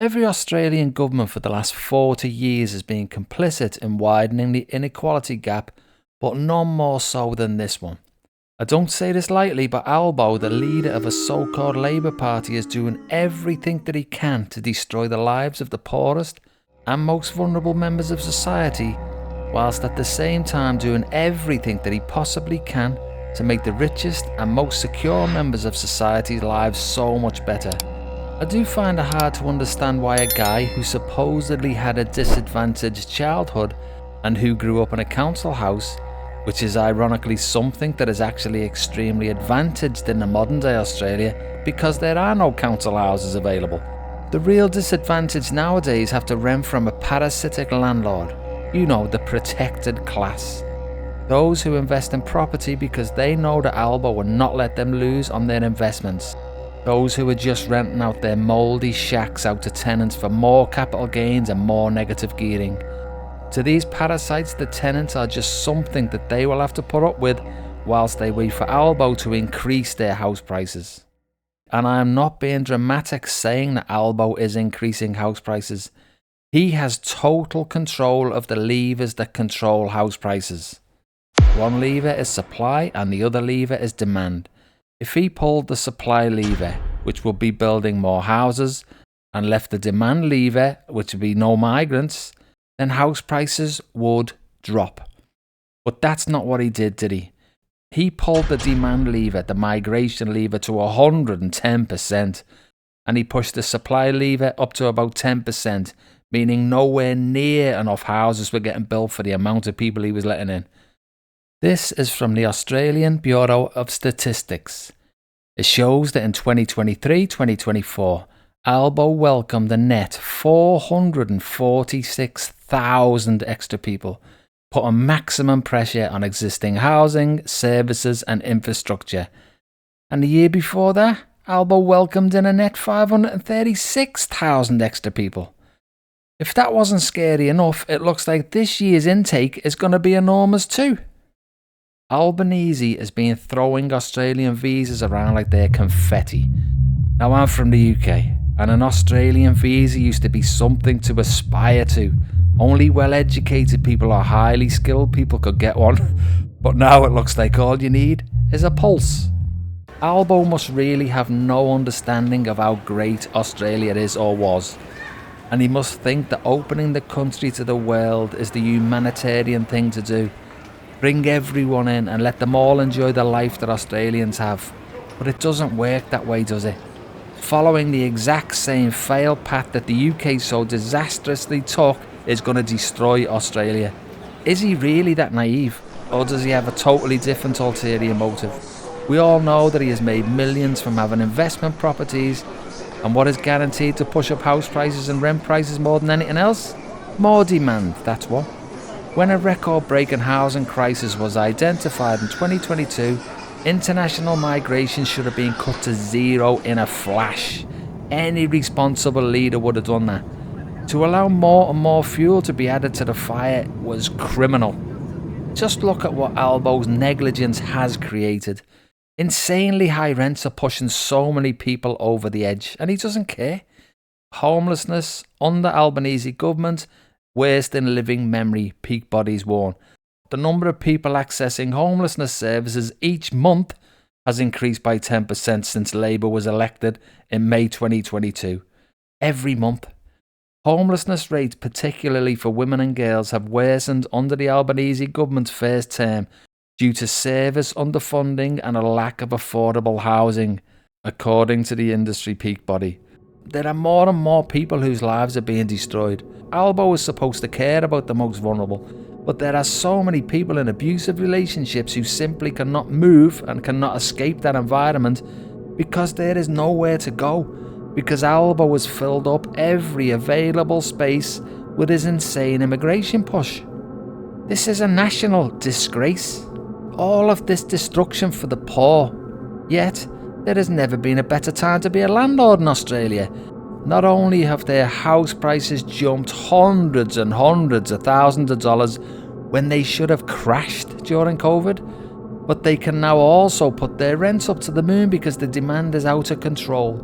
Every Australian government for the last 40 years has been complicit in widening the inequality gap, but none more so than this one. I don't say this lightly, but Albo, the leader of a so-called Labour Party, is doing everything that he can to destroy the lives of the poorest and most vulnerable members of society, whilst at the same time doing everything that he possibly can to make the richest and most secure members of society's lives so much better. I do find it hard to understand why a guy who supposedly had a disadvantaged childhood and who grew up in a council house, which is ironically something that is actually extremely advantaged in the modern day Australia because there are no council houses available. The real disadvantaged nowadays have to rent from a parasitic landlord, you know, the protected class. Those who invest in property because they know that Albo will not let them lose on their investments. Those who are just renting out their mouldy shacks out to tenants for more capital gains and more negative gearing. To these parasites, the tenants are just something that they will have to put up with whilst they wait for Albo to increase their house prices. And I am not being dramatic saying that Albo is increasing house prices. He has total control of the levers that control house prices. One lever is supply and the other lever is demand. If he pulled the supply lever, which would be building more houses, and left the demand lever, which would be no migrants, then house prices would drop. But that's not what he did he? He pulled the demand lever, the migration lever, to 110%, and he pushed the supply lever up to about 10%, meaning nowhere near enough houses were getting built for the amount of people he was letting in. This is from the Australian Bureau of Statistics. It shows that in 2023-2024, Albo welcomed a net 446,000 extra people, putting maximum pressure on existing housing, services and infrastructure. And the year before that, Albo welcomed in a net 536,000 extra people. If that wasn't scary enough, it looks like this year's intake is going to be enormous too. Albanese has been throwing Australian visas around like they're confetti. Now I'm from the UK, and an Australian visa used to be something to aspire to. Only well-educated people or highly skilled people could get one, but now it looks like all you need is a pulse. Albo must really have no understanding of how great Australia is or was, and he must think that opening the country to the world is the humanitarian thing to do. Bring everyone in and let them all enjoy the life that Australians have. But it doesn't work that way, does it? Following the exact same failed path that the UK so disastrously took is going to destroy Australia. Is he really that naive? Or does he have a totally different ulterior motive? We all know that he has made millions from having investment properties, and what is guaranteed to push up house prices and rent prices more than anything else? More demand, that's what. When a record-breaking housing crisis was identified in 2022, international migration should have been cut to zero in a flash. Any responsible leader would have done that. To allow more and more fuel to be added to the fire was criminal. Just look at what Albo's negligence has created. Insanely high rents are pushing so many people over the edge, and he doesn't care. Homelessness under Albanese government, worst in living memory, peak bodies worn. The number of people accessing homelessness services each month has increased by 10% since Labour was elected in May 2022. Every month. Homelessness rates, particularly for women and girls, have worsened under the Albanese government's first term due to service underfunding and a lack of affordable housing, according to the industry peak body. There are more and more people whose lives are being destroyed. Albo is supposed to care about the most vulnerable, but there are so many people in abusive relationships who simply cannot move and cannot escape that environment because there is nowhere to go, because Albo has filled up every available space with his insane immigration push. This is a national disgrace. All of this destruction for the poor. Yet, there has never been a better time to be a landlord in Australia. Not only have their house prices jumped hundreds and hundreds of thousands of dollars when they should have crashed during COVID, but they can now also put their rents up to the moon because the demand is out of control.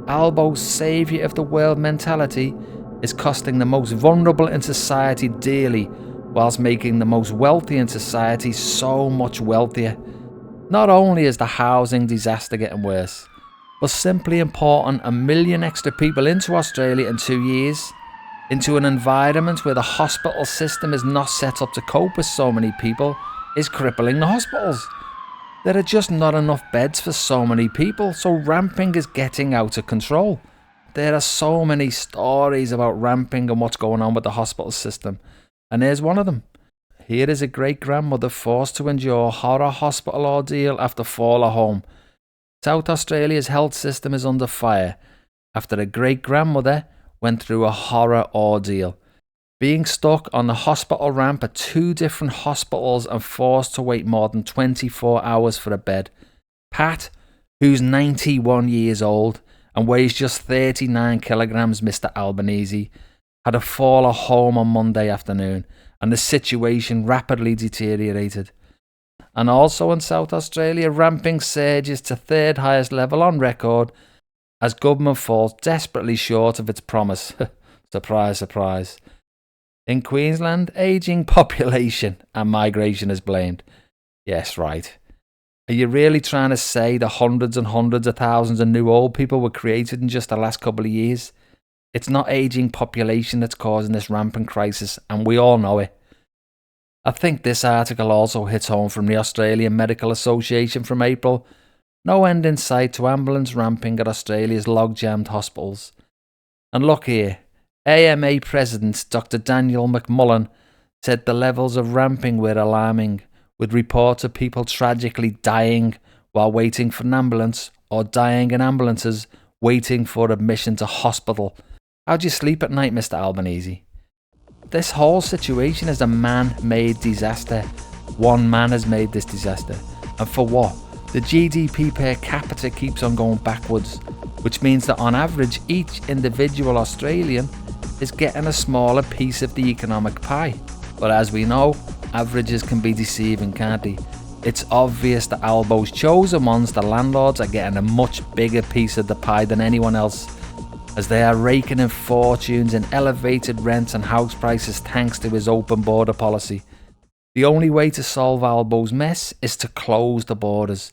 Albo's saviour of the world mentality is costing the most vulnerable in society dearly, whilst making the most wealthy in society so much wealthier. Not only is the housing disaster getting worse, but simply importing 1 million extra people into Australia in 2 years, into an environment where the hospital system is not set up to cope with so many people, is crippling the hospitals. There are just not enough beds for so many people, so ramping is getting out of control. There are so many stories about ramping and what's going on with the hospital system, and here's one of them. Here is a great-grandmother forced to endure horror hospital ordeal after fall at home. South Australia's health system is under fire after a great-grandmother went through a horror ordeal, being stuck on the hospital ramp at 2 different hospitals and forced to wait more than 24 hours for a bed. Pat, who's 91 years old and weighs just 39 kilograms, Mr. Albanese, had a fall at home on Monday afternoon, and the situation rapidly deteriorated. And also in South Australia, ramping surges to 3rd highest level on record as government falls desperately short of its promise. Surprise, surprise. In Queensland, ageing population and migration is blamed. Yes, right. Are you really trying to say the hundreds and hundreds of thousands of new old people were created in just the last couple of years? It's not ageing population that's causing this rampant crisis, and we all know it. I think this article also hits home from the Australian Medical Association from April. No end in sight to ambulance ramping at Australia's log-jammed hospitals. And look here, AMA President Dr. Daniel McMullen said the levels of ramping were alarming, with reports of people tragically dying while waiting for an ambulance, or dying in ambulances waiting for admission to hospital. How'd you sleep at night, Mr. Albanese? This whole situation is a man-made disaster. One man has made this disaster. And for what? The GDP per capita keeps on going backwards, which means that on average each individual Australian is getting a smaller piece of the economic pie. But as we know, averages can be deceiving, can't they? It's obvious that Albo's chosen ones, the landlords, are getting a much bigger piece of the pie than anyone else, as they are raking in fortunes in elevated rents and house prices thanks to his open border policy. The only way to solve Albo's mess is to close the borders,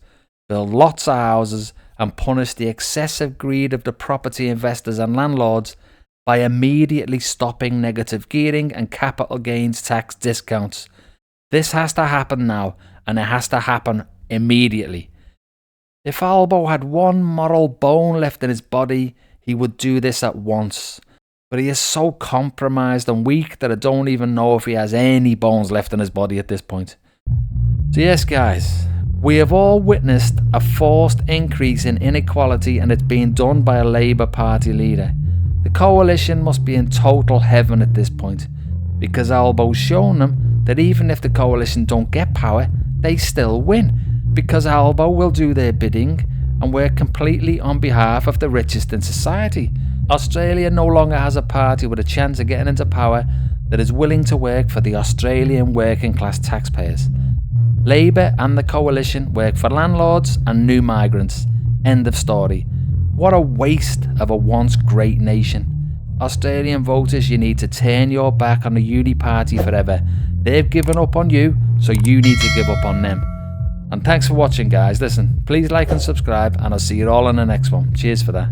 build lots of houses, and punish the excessive greed of the property investors and landlords by immediately stopping negative gearing and capital gains tax discounts. This has to happen now, and it has to happen immediately. If Albo had one moral bone left in his body, he would do this at once. But he is so compromised and weak that I don't even know if he has any bones left in his body at this point. So yes, guys, we have all witnessed a forced increase in inequality, and it's being done by a Labour Party leader. The coalition must be in total heaven at this point, because Albo's shown them that even if the coalition don't get power, they still win, because Albo will do their bidding and work completely on behalf of the richest in society. Australia no longer has a party with a chance of getting into power that is willing to work for the Australian working class taxpayers. Labour and the coalition work for landlords and new migrants. End of story. What a waste of a once great nation. Australian voters, you need to turn your back on the uni party forever. They've given up on you, so you need to give up on them. And thanks for watching, guys. Listen, please like and subscribe, and I'll see you all in the next one. Cheers for that.